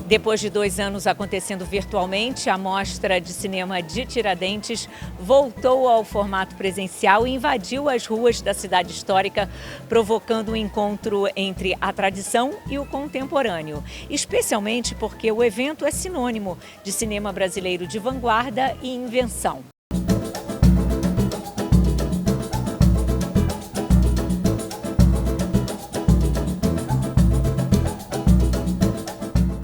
Depois de 2 anos acontecendo virtualmente, a Mostra de Cinema de Tiradentes voltou ao formato presencial e invadiu as ruas da cidade histórica, provocando um encontro entre a tradição e o contemporâneo, especialmente porque o evento é sinônimo de cinema brasileiro de vanguarda e invenção.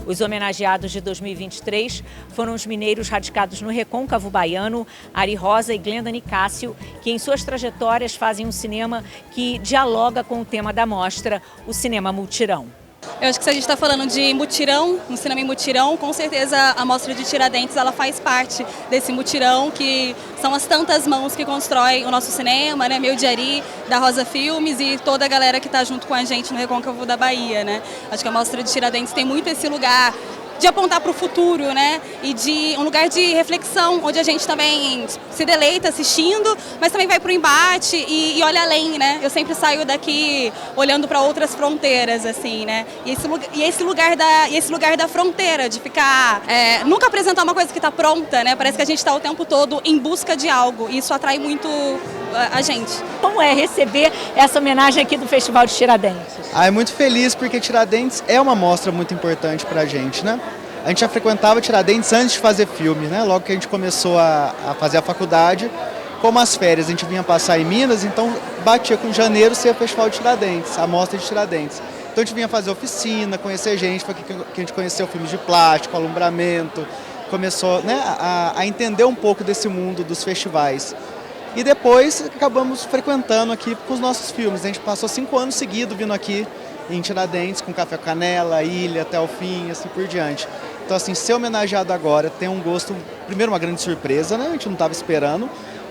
Os homenageados de 2023 foram os mineiros radicados no Recôncavo Baiano, Ari Rosa e Glenda Nicásio, que em suas trajetórias fazem um cinema que dialoga com o tema da mostra, o cinema mutirão. Eu acho que se a gente está falando de mutirão, um cinema em mutirão, com certeza a Mostra de Tiradentes ela faz parte desse mutirão, que são as tantas mãos que constroem o nosso cinema, né? Meu de Ari, da Rosa Filmes e toda a galera que está junto com a gente no Recôncavo da Bahia, né? Acho que a Mostra de Tiradentes tem muito esse lugar de apontar para o futuro, né? E de um lugar de reflexão, onde a gente também se deleita assistindo, mas também vai para o embate e olha além, né? Eu sempre saio daqui olhando para outras fronteiras, assim, né? E esse lugar da fronteira, de ficar nunca apresentar uma coisa que está pronta, né? Parece que a gente está o tempo todo em busca de algo e isso atrai muito a gente. Como é receber essa homenagem aqui do Festival de Tiradentes? É muito feliz porque Tiradentes é uma mostra muito importante pra gente, né? A gente já frequentava Tiradentes antes de fazer filme, né? Logo que a gente começou a fazer a faculdade, como as férias a gente vinha passar em Minas, então batia com janeiro ser o Festival de Tiradentes, a mostra de Tiradentes. Então a gente vinha fazer oficina, conhecer gente, foi aqui que a gente conheceu filmes de plástico, alumbramento, começou, né, a entender um pouco desse mundo dos festivais. E depois acabamos frequentando aqui com os nossos filmes. A gente passou 5 anos seguidos vindo aqui em Tiradentes, com Café com Canela, Ilha, até o fim, assim por diante. Então, assim, ser homenageado agora tem um gosto, primeiro uma grande surpresa, né? A gente não estava esperando,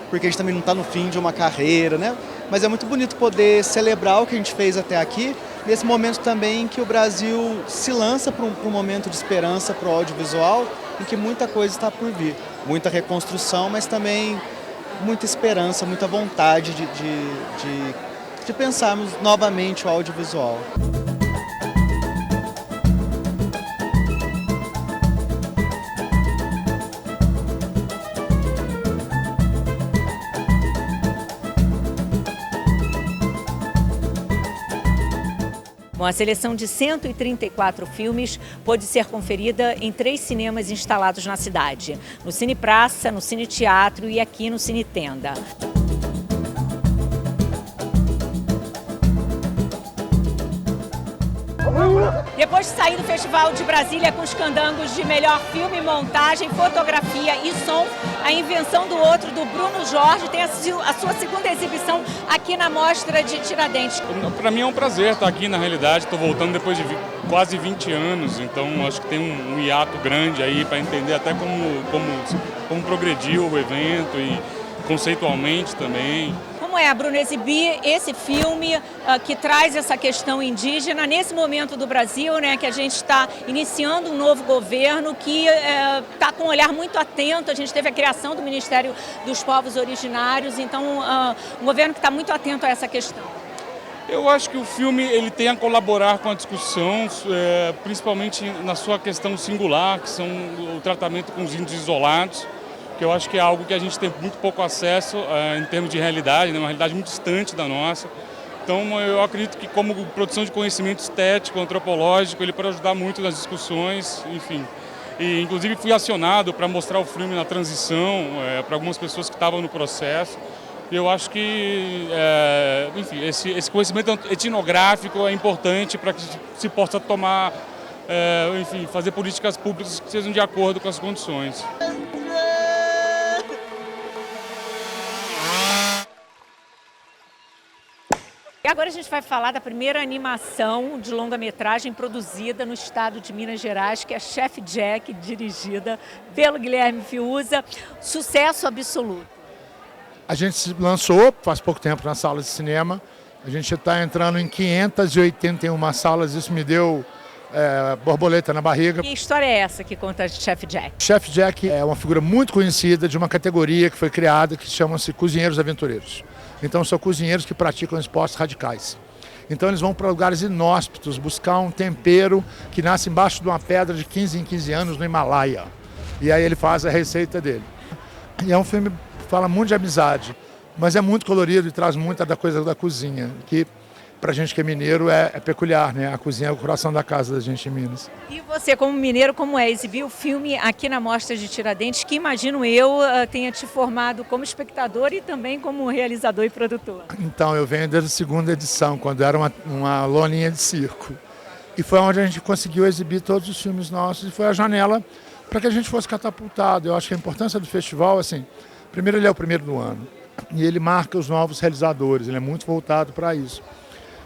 porque a gente também não está no fim de uma carreira, né? Mas é muito bonito poder celebrar o que a gente fez até aqui, nesse momento também em que o Brasil se lança para um momento de esperança para o audiovisual, em que muita coisa está por vir. Muita reconstrução, mas também muita esperança, muita vontade de pensarmos novamente o audiovisual. Bom, a seleção de 134 filmes pôde ser conferida em 3 cinemas instalados na cidade, no Cine Praça, no Cine Teatro e aqui no Cine Tenda. Depois de sair do Festival de Brasília com os candangos de melhor filme, montagem, fotografia e som, A Invenção do Outro, do Bruno Jorge, tem a sua segunda exibição aqui na Mostra de Tiradentes. Para mim é um prazer estar aqui, na realidade. Estou voltando depois de quase 20 anos, então acho que tem um hiato grande aí para entender até como progrediu o evento e conceitualmente também. Como é, Bruno, exibir esse filme que traz essa questão indígena nesse momento do Brasil, né, que a gente está iniciando um novo governo que está com um olhar muito atento. A gente teve a criação do Ministério dos Povos Originários, então um governo que está muito atento a essa questão. Eu acho que o filme ele tem a colaborar com a discussão, principalmente na sua questão singular, que são o tratamento com os índios isolados, que eu acho que é algo que a gente tem muito pouco acesso em termos de realidade, né? Uma realidade muito distante da nossa. Então eu acredito que como produção de conhecimento estético, antropológico, ele pode ajudar muito nas discussões, enfim. E inclusive fui acionado para mostrar o filme na transição para algumas pessoas que estavam no processo. E eu acho que enfim, esse conhecimento etnográfico é importante para que se possa tomar, enfim, fazer políticas públicas que sejam de acordo com as condições. E agora a gente vai falar da primeira animação de longa-metragem produzida no estado de Minas Gerais, que é Chef Jack, dirigida pelo Guilherme Fiuza. Sucesso absoluto. A gente se lançou faz pouco tempo nas salas de cinema. A gente está entrando em 581 salas, isso me deu borboleta na barriga. Que história é essa que conta Chef Jack? Chef Jack é uma figura muito conhecida de uma categoria que foi criada que chama-se Cozinheiros Aventureiros. Então são cozinheiros que praticam esportes radicais. Então eles vão para lugares inóspitos, buscar um tempero que nasce embaixo de uma pedra de 15 em 15 anos no Himalaia. E aí ele faz a receita dele. E é um filme que fala muito de amizade, mas é muito colorido e traz muita da coisa da cozinha, que pra gente que é mineiro é peculiar, né? A cozinha é o coração da casa da gente em Minas. E você, como mineiro, como é exibir o filme aqui na Mostra de Tiradentes, que imagino eu tenha te formado como espectador e também como realizador e produtor? Então, eu venho desde a segunda edição, quando era uma loninha de circo. E foi onde a gente conseguiu exibir todos os filmes nossos e foi a janela para que a gente fosse catapultado. Eu acho que a importância do festival, assim, primeiro ele é o primeiro do ano e ele marca os novos realizadores, ele é muito voltado para isso.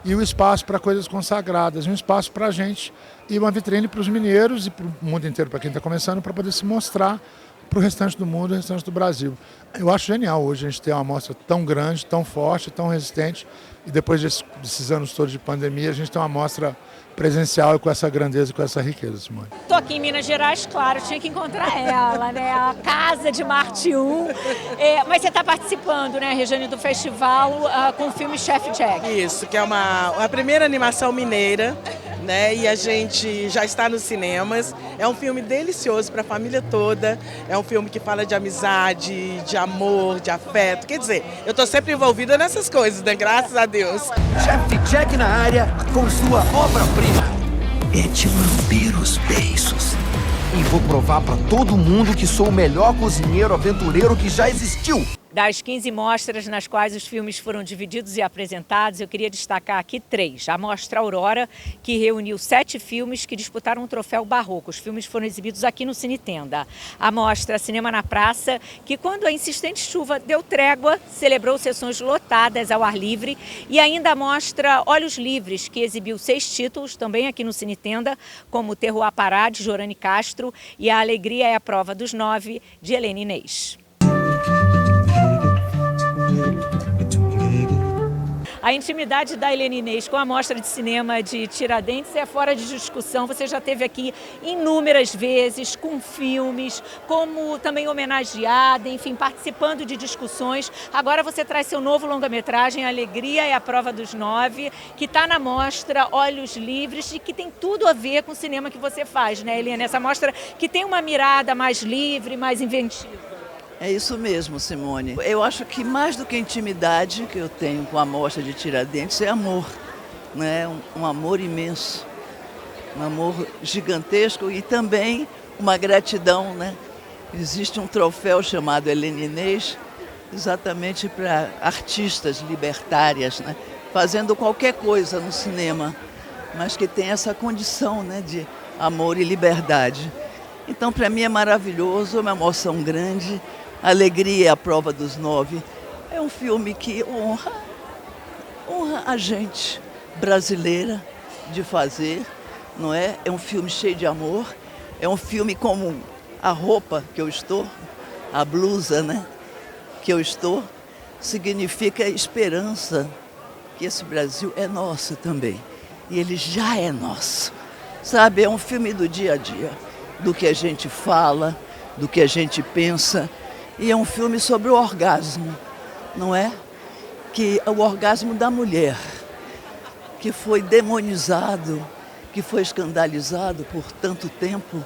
E o espaço para coisas consagradas, um espaço para a gente e uma vitrine para os mineiros e para o mundo inteiro, para quem está começando, para poder se mostrar para o restante do mundo e o restante do Brasil. Eu acho genial hoje a gente ter uma amostra tão grande, tão forte, tão resistente e depois desses anos todos de pandemia a gente tem uma amostra presencial e com essa grandeza e com essa riqueza, Simone. Estou aqui em Minas Gerais, claro, tinha que encontrar ela, né? A Casa de Marte 1. Mas você está participando, né, Regiane, do festival com o filme Chef Jack. Isso, que é a primeira animação mineira, né? E a gente já está nos cinemas. É um filme delicioso para a família toda. É um filme que fala de amizade, de amor, de afeto. Quer dizer, eu estou sempre envolvida nessas coisas, né? Graças a Deus. Chef Jack na área com sua obra-prima. É de lamber os beiços. E vou provar pra todo mundo que sou o melhor cozinheiro aventureiro que já existiu. Das 15 mostras nas quais os filmes foram divididos e apresentados, eu queria destacar aqui 3. A Mostra Aurora, que reuniu 7 filmes que disputaram o troféu Barroco. Os filmes foram exibidos aqui no Cinetenda. A Mostra Cinema na Praça, que quando a insistente chuva deu trégua, celebrou sessões lotadas ao ar livre. E ainda a Mostra Olhos Livres, que exibiu 6 títulos, também aqui no Cinetenda, como Terroir Pará, de Jorane Castro, e A Alegria é a Prova dos 9, de Helena Inês. A intimidade da Helena Inês com a Mostra de Cinema de Tiradentes é fora de discussão. Você já esteve aqui inúmeras vezes, com filmes, como também homenageada, enfim, participando de discussões. Agora você traz seu novo longa-metragem, A Alegria é a Prova dos 9, que está na Mostra Olhos Livres e que tem tudo a ver com o cinema que você faz, né, Helena? Essa mostra que tem uma mirada mais livre, mais inventiva. É isso mesmo, Simone. Eu acho que mais do que intimidade que eu tenho com a Mostra de Tiradentes é amor, né? Um amor imenso, um amor gigantesco e também uma gratidão, né? Existe um troféu chamado Helena Inês exatamente para artistas libertárias, né? Fazendo qualquer coisa no cinema, mas que tem essa condição, né, de amor e liberdade. Então, para mim é maravilhoso, é uma emoção grande. A Alegria é a Prova dos 9. É um filme que honra a gente brasileira de fazer, não é? É um filme cheio de amor. É um filme como a roupa que eu estou, a blusa, né, que eu estou, significa esperança, que esse Brasil é nosso também. E ele já é nosso. Sabe, é um filme do dia a dia, do que a gente fala, do que a gente pensa. E é um filme sobre o orgasmo, não é? Que é o orgasmo da mulher, que foi demonizado, que foi escandalizado por tanto tempo.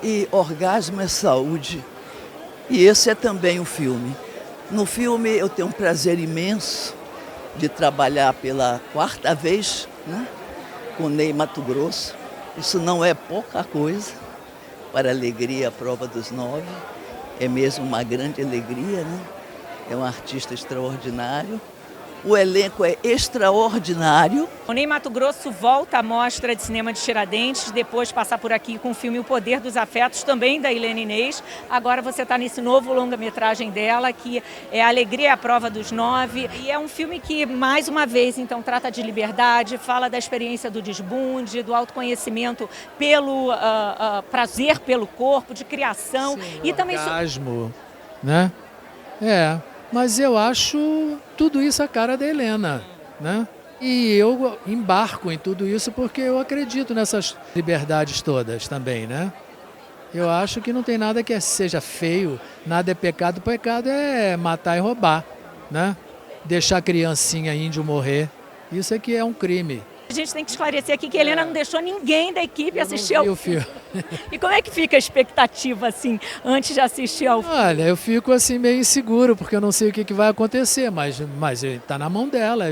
E orgasmo é saúde. E esse é também o filme. No filme eu tenho um prazer imenso de trabalhar pela 4ª vez, né, com Ney Matogrosso. Isso não é pouca coisa para a Alegria, a Prova dos 9. É mesmo uma grande alegria, né? É um artista extraordinário. O elenco é extraordinário. O Ney Matogrosso volta à Mostra de Cinema de Tiradentes, depois de passar por aqui com o filme O Poder dos Afetos, também da Helena Inês. Agora você está nesse novo longa-metragem dela, que é A Alegria é a Prova dos 9. E é um filme que, mais uma vez, então, trata de liberdade, fala da experiência do desbunde, do autoconhecimento pelo prazer pelo corpo, de criação. Sim, e também orgasmo, né? Mas eu acho tudo isso a cara da Helena, né? E eu embarco em tudo isso porque eu acredito nessas liberdades todas também, né? Eu acho que não tem nada que seja feio, nada é pecado. Pecado é matar e roubar, né? Deixar a criancinha índio morrer, Isso é que é um crime. A gente tem que esclarecer aqui que a Helena não deixou ninguém da equipe assistir ao filme. E como é que fica a expectativa, assim, antes de assistir ao filme? Olha, eu fico assim meio inseguro, porque eu não sei o que vai acontecer, mas está na mão dela.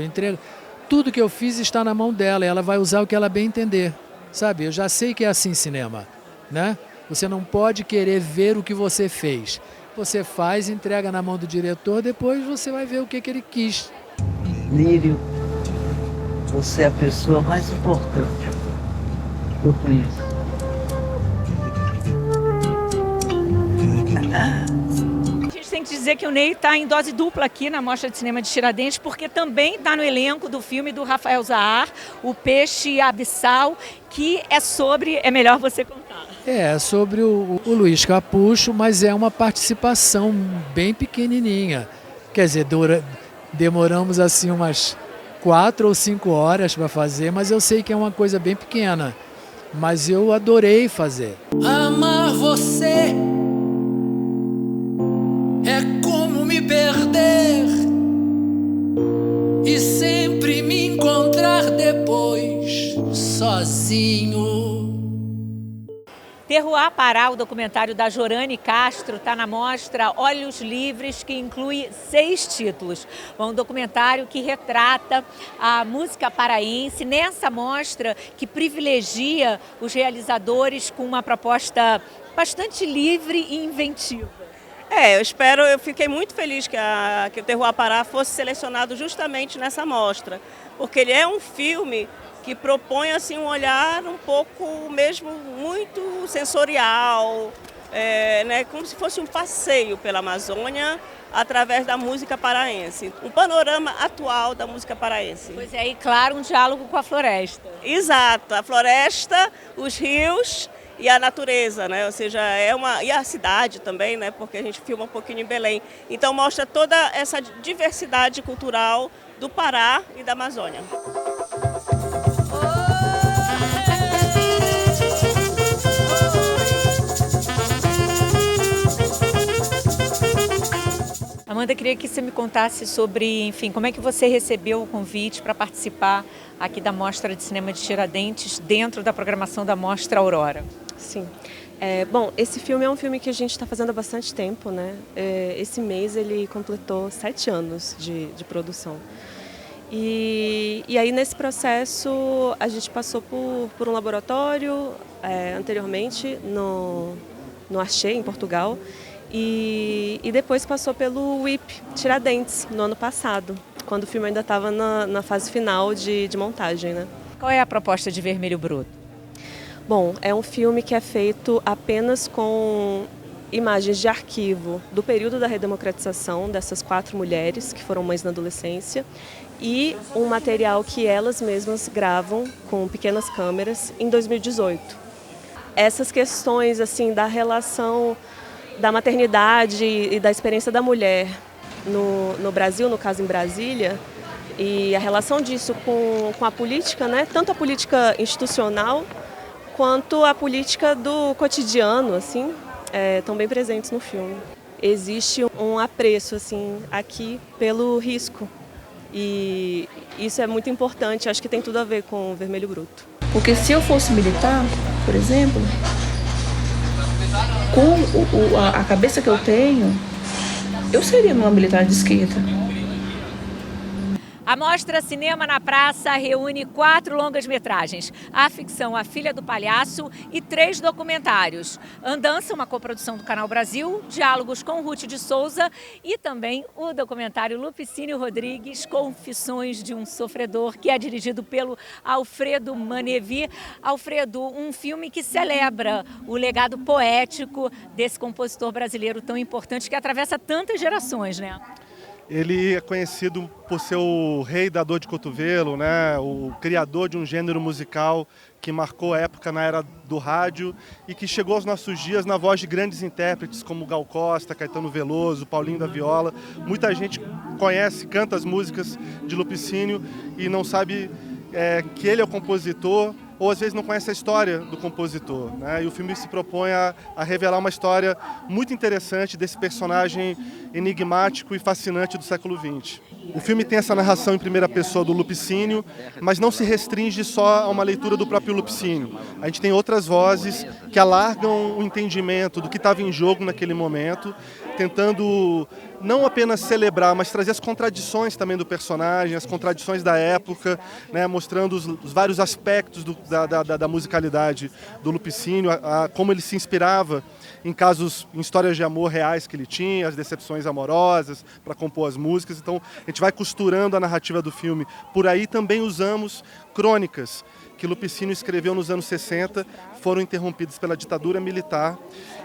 Tudo que eu fiz está na mão dela, e ela vai usar o que ela bem entender, sabe? Eu já sei que é assim cinema, né? Você não pode querer ver o que você fez. Você faz, entrega na mão do diretor, depois você vai ver o que ele quis. Lírio, você é a pessoa mais importante que eu conheço. A gente tem que dizer que o Ney está em dose dupla aqui na Mostra de Cinema de Tiradentes, porque também está no elenco do filme do Rafael Zahar, O Peixe Abissal, que é sobre... É melhor você contar. É sobre o Luiz Capucho, mas é uma participação bem pequenininha. Quer dizer, demoramos assim umas 4 ou 5 horas para fazer, mas eu sei que é uma coisa bem pequena. Mas eu adorei fazer. Amar você é como me perder e sempre me encontrar depois sozinho. Terroir Pará, o documentário da Jorane Castro, está na mostra Olhos Livres, que inclui 6 títulos. Um documentário que retrata a música paraense nessa mostra que privilegia os realizadores com uma proposta bastante livre e inventiva. Eu fiquei muito feliz que o Terroir Pará fosse selecionado justamente nessa mostra, porque ele é um filme que propõe assim, um olhar um pouco mesmo muito sensorial, né, como se fosse um passeio pela Amazônia através da música paraense, um panorama atual da música paraense. Pois é, e claro, um diálogo com a floresta. Exato, a floresta, os rios e a natureza, né? Ou seja, e a cidade também, né? Porque a gente filma um pouquinho em Belém. Então mostra toda essa diversidade cultural do Pará e da Amazônia. Amanda, queria que você me contasse sobre, enfim, como é que você recebeu o convite para participar aqui da Mostra de Cinema de Tiradentes dentro da programação da Mostra Aurora. Sim. Bom, esse filme é um filme que a gente está fazendo há bastante tempo, né? Esse mês ele completou 7 anos de produção. E aí nesse processo a gente passou por um laboratório anteriormente no Arché, em Portugal, e depois passou pelo WIP Tiradentes no ano passado, quando o filme ainda estava na fase final de montagem, né? Qual é a proposta de Vermelho Bruto? Bom, é um filme que é feito apenas com imagens de arquivo do período da redemocratização dessas 4 mulheres que foram mães na adolescência e um material que elas mesmas gravam com pequenas câmeras em 2018. Essas questões assim da relação da maternidade e da experiência da mulher no Brasil, no caso em Brasília, e a relação disso com a política, né? Tanto a política institucional quanto a política do cotidiano, assim, estão bem presentes no filme. Existe um apreço assim, aqui pelo risco e isso é muito importante, acho que tem tudo a ver com o Vermelho Bruto. Porque se eu fosse militar, por exemplo, com a cabeça que eu tenho, eu seria uma militar de esquerda. A Mostra Cinema na Praça reúne 4 longas-metragens, a ficção A Filha do Palhaço e 3 documentários. Andança, uma coprodução do Canal Brasil, diálogos com Ruth de Souza e também o documentário Lupicínio Rodrigues, Confissões de um Sofredor, que é dirigido pelo Alfredo Manevi. Alfredo, um filme que celebra o legado poético desse compositor brasileiro tão importante que atravessa tantas gerações, né? Ele é conhecido por ser o rei da dor de cotovelo, né? O criador de um gênero musical que marcou a época na era do rádio e que chegou aos nossos dias na voz de grandes intérpretes como Gal Costa, Caetano Veloso, Paulinho da Viola. Muita gente conhece, canta as músicas de Lupicínio e não sabe que ele é o compositor ou às vezes não conhece a história do compositor, né? E o filme se propõe a revelar uma história muito interessante desse personagem enigmático e fascinante do século XX. O filme tem essa narração em primeira pessoa do Lupicínio, mas não se restringe só a uma leitura do próprio Lupicínio. A gente tem outras vozes que alargam o entendimento do que estava em jogo naquele momento, tentando não apenas celebrar, mas trazer as contradições também do personagem, as contradições da época, né, mostrando os vários aspectos da musicalidade do Lupicínio, como ele se inspirava em histórias de amor reais que ele tinha, as decepções amorosas para compor as músicas. Então a gente vai costurando a narrativa do filme. Por aí também usamos crônicas que Lupicínio escreveu nos anos 60, foram interrompidas pela ditadura militar.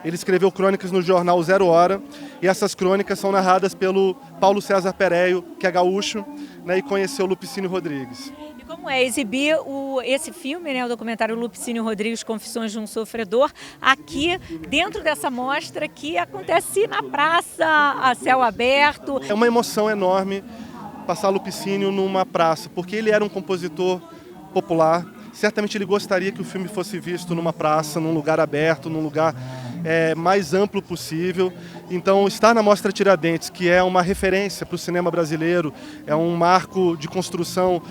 Ele escreveu crônicas no jornal Zero Hora, e essas crônicas são narradas pelo Paulo César Pereio, que é gaúcho, né, e conheceu Lupicínio Rodrigues. E como é exibir esse filme, né, o documentário Lupicínio Rodrigues, Confissões de um Sofredor, aqui dentro dessa mostra que acontece na praça, a céu aberto? É uma emoção enorme passar Lupicínio numa praça, porque ele era um compositor popular. Certamente ele gostaria que o filme fosse visto numa praça, num lugar aberto, num lugar mais amplo possível. Então, estar na Mostra Tiradentes, que é uma referência para o cinema brasileiro, é um marco de construção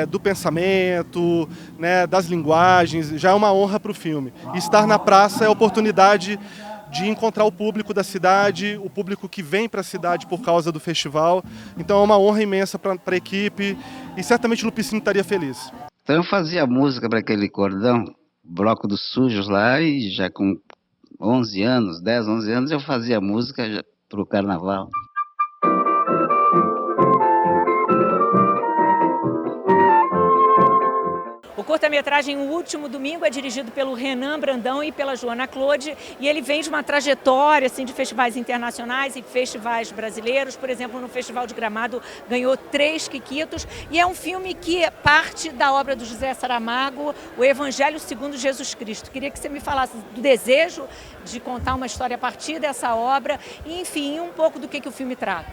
do pensamento, né, das linguagens, já é uma honra para o filme. E estar na praça é a oportunidade de encontrar o público da cidade, o público que vem para a cidade por causa do festival. Então é uma honra imensa para a equipe e certamente o Lupicínio estaria feliz. Então eu fazia música para aquele cordão, Bloco dos Sujos lá, e já com 11 anos, 10, 11 anos, eu fazia música para o carnaval. O curta-metragem O Último Domingo é dirigido pelo Renan Brandão e pela Joana Claude, e ele vem de uma trajetória assim, de festivais internacionais e festivais brasileiros. Por exemplo, no Festival de Gramado ganhou 3 Quiquitos, e é um filme que parte da obra do José Saramago, O Evangelho segundo Jesus Cristo. Queria que você me falasse do desejo de contar uma história a partir dessa obra e, enfim, um pouco do que o filme trata.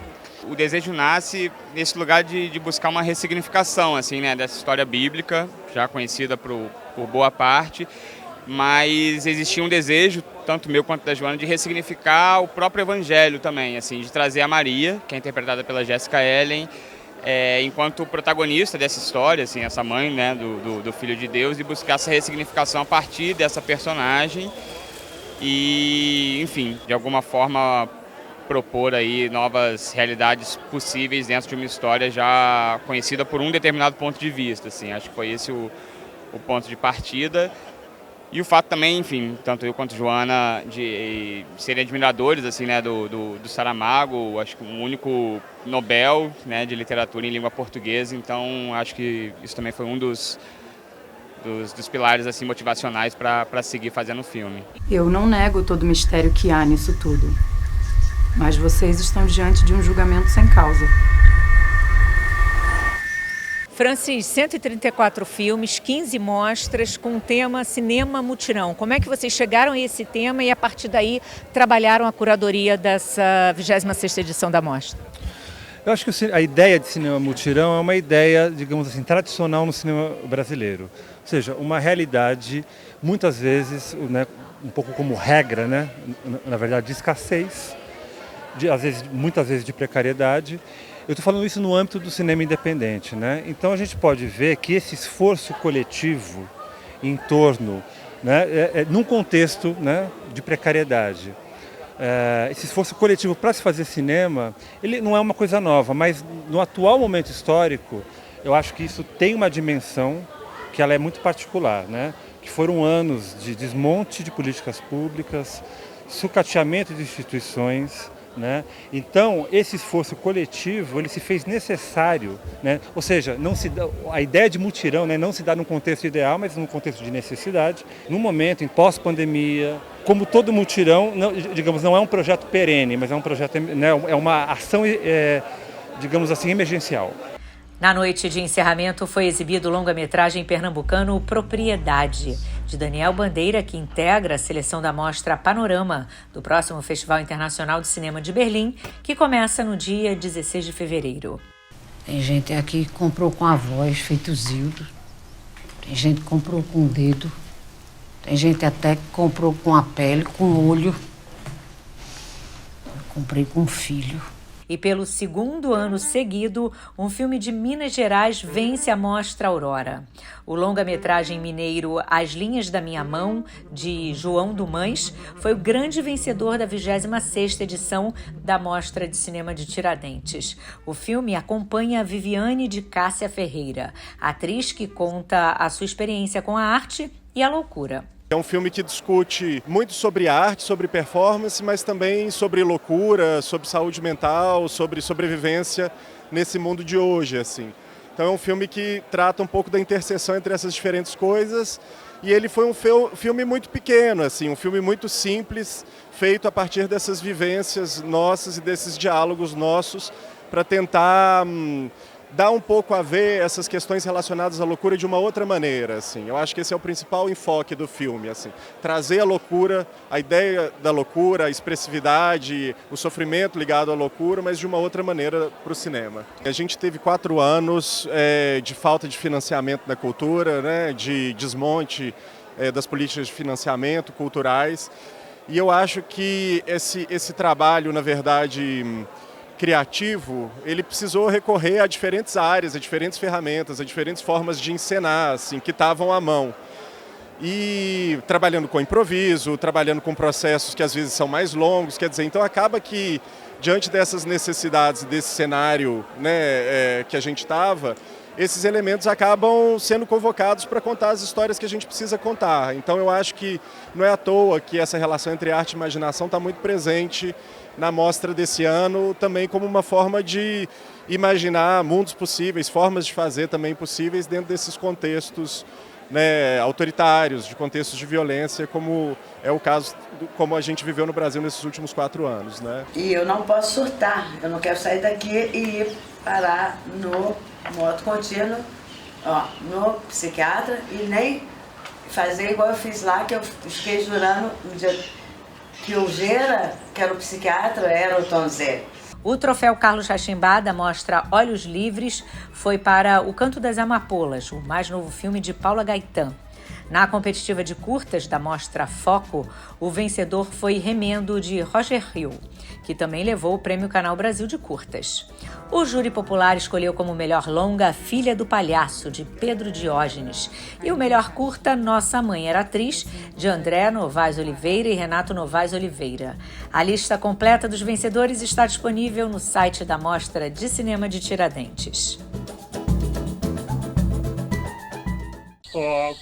O desejo nasce nesse lugar de buscar uma ressignificação assim, né, dessa história bíblica, já conhecida por boa parte, mas existia um desejo, tanto meu quanto da Joana, de ressignificar o próprio Evangelho também, assim, de trazer a Maria, que é interpretada pela Jessica Ellen, enquanto protagonista dessa história, assim, essa mãe, né, do Filho de Deus, e buscar essa ressignificação a partir dessa personagem e, enfim, de alguma forma propor aí novas realidades possíveis dentro de uma história já conhecida por um determinado ponto de vista, assim. Acho que foi esse o ponto de partida. E o fato também, enfim, tanto eu quanto Joana, de serem admiradores assim, né, do Saramago, acho que o único Nobel, né, de literatura em língua portuguesa, então acho que isso também foi um dos pilares assim, motivacionais para seguir fazendo o filme. Eu não nego todo o mistério que há nisso tudo. Mas vocês estão diante de um julgamento sem causa. Francis, 134 filmes, 15 mostras com o tema Cinema Mutirão. Como é que vocês chegaram a esse tema e a partir daí trabalharam a curadoria dessa 26ª edição da mostra? Eu acho que a ideia de cinema mutirão é uma ideia, digamos assim, tradicional no cinema brasileiro. Ou seja, uma realidade, muitas vezes, né, um pouco como regra, né, na verdade, de escassez, muitas vezes de precariedade. Eu estou falando isso no âmbito do cinema independente, né? Então a gente pode ver que esse esforço coletivo em torno, né, num contexto, né, de precariedade, esse esforço coletivo para se fazer cinema, ele não é uma coisa nova, mas no atual momento histórico, eu acho que isso tem uma dimensão que ela é muito particular, né? Que foram anos de desmonte de políticas públicas, sucateamento de instituições, né? Então, esse esforço coletivo ele se fez necessário, né? Ou seja, a ideia de mutirão, né, não se dá num contexto ideal, mas num contexto de necessidade, num momento em pós-pandemia. Como todo mutirão, digamos, não é um projeto perene, mas é um projeto, né, é uma ação, digamos assim, emergencial. Na noite de encerramento foi exibido o longa-metragem pernambucano Propriedade, de Daniel Bandeira, que integra a seleção da mostra Panorama, do próximo Festival Internacional de Cinema de Berlim, que começa no dia 16 de fevereiro. Tem gente aqui que comprou com a voz, feito Zildo. Tem gente que comprou com o dedo. Tem gente até que comprou com a pele, com o olho. Eu comprei com o filho. E pelo segundo ano seguido, um filme de Minas Gerais vence a Mostra Aurora. O longa-metragem mineiro As Linhas da Minha Mão, de João Dumães, foi o grande vencedor da 26ª edição da Mostra de Cinema de Tiradentes. O filme acompanha a Viviane de Cássia Ferreira, atriz que conta a sua experiência com a arte e a loucura. É um filme que discute muito sobre arte, sobre performance, mas também sobre loucura, sobre saúde mental, sobre sobrevivência nesse mundo de hoje, assim. Então é um filme que trata um pouco da interseção entre essas diferentes coisas, e ele foi um filme muito pequeno, assim, um filme muito simples, feito a partir dessas vivências nossas e desses diálogos nossos, para tentar dá um pouco a ver essas questões relacionadas à loucura de uma outra maneira, assim. Eu acho que esse é o principal enfoque do filme, assim. Trazer a loucura, a ideia da loucura, a expressividade, o sofrimento ligado à loucura, mas de uma outra maneira para o cinema. A gente teve 4 anos de falta de financiamento da cultura, né, de desmonte das políticas de financiamento culturais, e eu acho que esse trabalho, na verdade, criativo, ele precisou recorrer a diferentes áreas, a diferentes ferramentas, a diferentes formas de encenar, assim, que estavam à mão. E trabalhando com improviso, trabalhando com processos que às vezes são mais longos, quer dizer, então acaba que, diante dessas necessidades, desse cenário, né, que a gente estava, esses elementos acabam sendo convocados para contar as histórias que a gente precisa contar. Então eu acho que não é à toa que essa relação entre arte e imaginação está muito presente na mostra desse ano, também como uma forma de imaginar mundos possíveis, formas de fazer também possíveis dentro desses contextos, né, autoritários, de contextos de violência, como é o caso, como a gente viveu no Brasil nesses últimos 4 anos. Né? E eu não posso surtar, eu não quero sair daqui e ir parar no moto contínuo, no psiquiatra, e nem fazer igual eu fiz lá, que eu fiquei jurando no dia que o Gera, que era o psiquiatra, era o Tom Zé. O troféu Carlos Rachimbá da mostra Olhos Livres foi para O Canto das Amapolas, o mais novo filme de Paula Gaetan. Na competitiva de curtas da mostra Foco, o vencedor foi Remendo, de Roger Hill, que também levou o Prêmio Canal Brasil de Curtas. O júri popular escolheu como melhor longa Filha do Palhaço, de Pedro Diógenes, e o melhor curta Nossa Mãe Era Atriz, de André Novaes Oliveira e Renato Novaes Oliveira. A lista completa dos vencedores está disponível no site da Mostra de Cinema de Tiradentes. O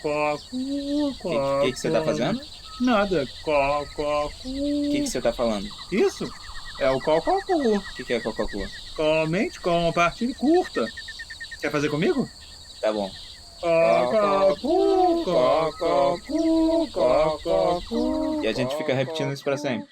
que você tá fazendo? Nada. O que você tá falando? Isso? É o cococu. O que é cococu? Comente com uma partida curta. Quer fazer comigo? Tá bom. Cococu, cococu, cococu. E a gente fica repetindo isso pra sempre.